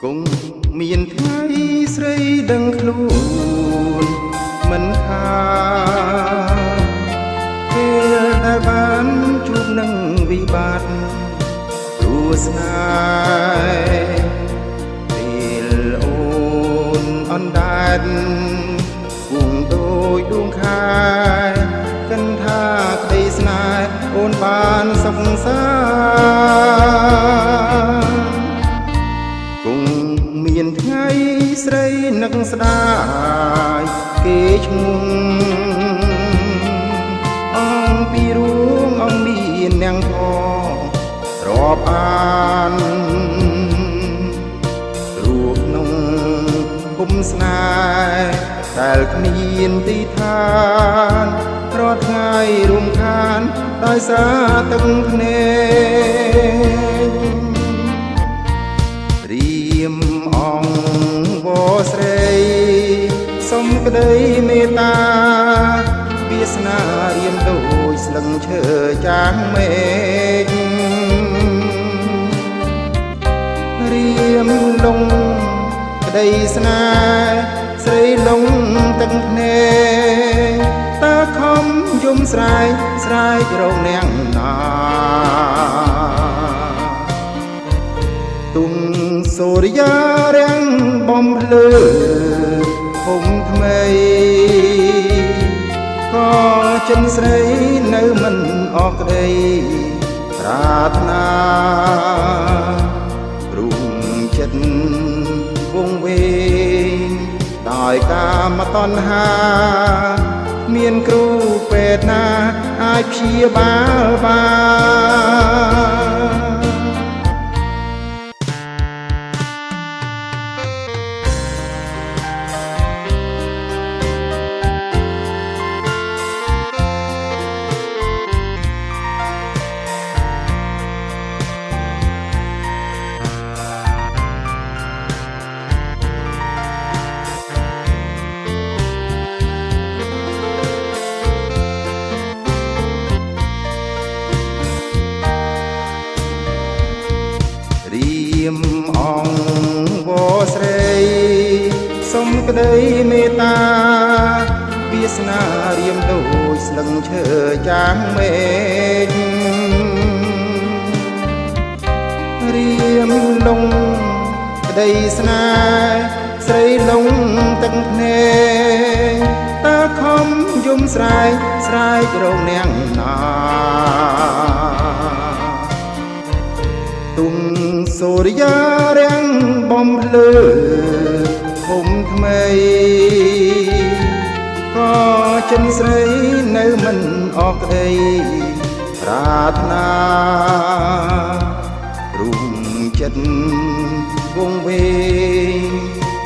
គង់មានថ្ងៃស្រីដឹងខ្លួនមិនខាពេលដែលបានជួបនឹងវិបត្តិព្រោះស្នេហ៍ពេលអូនអណ្ដែតគង់ដូចដួងខែកិនថាក្តីស្នេហ៍អូនបានសុខសាមានថ្ងៃស្រីនឹកស្ដាយគេឈ្មោះអង្គពីរួងអង្គមាននាងផងរាប់អានរូបក្នុងគុំស្នេហ៍ដែលគ្មានទីឋានរាល់ថ្ងៃរួមខានដោយសារទឹកភ្នែករៀមអង្គវស្រីសុំក្តីមេត្តាវាសនារៀមដូចស្លឹងឈើចាស់មេឃរៀមលងក្តីស្នេហ៍ស្រីលងទឹកភ្នែកតើខំយំស្រែករងនាងណាទុំសូរិយារាំងបំភ្លឺភូមិថ្មីក៏ចិនស្រីនៅមិនអស់ក្តីប្រាថ្នារូបចិត្តវងវែងដោយកាមតណ្ហាមានគ្រូពេទ្យណាអាចព្យាបាលបានរៀមអង្គវស្រីសុំក្តីមេត្តាវាសនារៀមដូចស្លឹងឈើចាស់មេឃរៀមលងក្តីស្នេហ៍ស្រីលងទឹកភ្នែកតើខំយំស្រែករងនាងណាទុំសូរិយារាំងបំភ្លឺភូមិថ្មីក៏ចិនស្រីនៅមិនអស់ក្តីប្រាថ្នារូបចិត្តវងវែង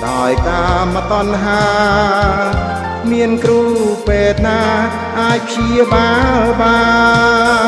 ដោយកាមតណ្ហាមានគ្រូពេទ្យណាអាចព្យាបាលបាន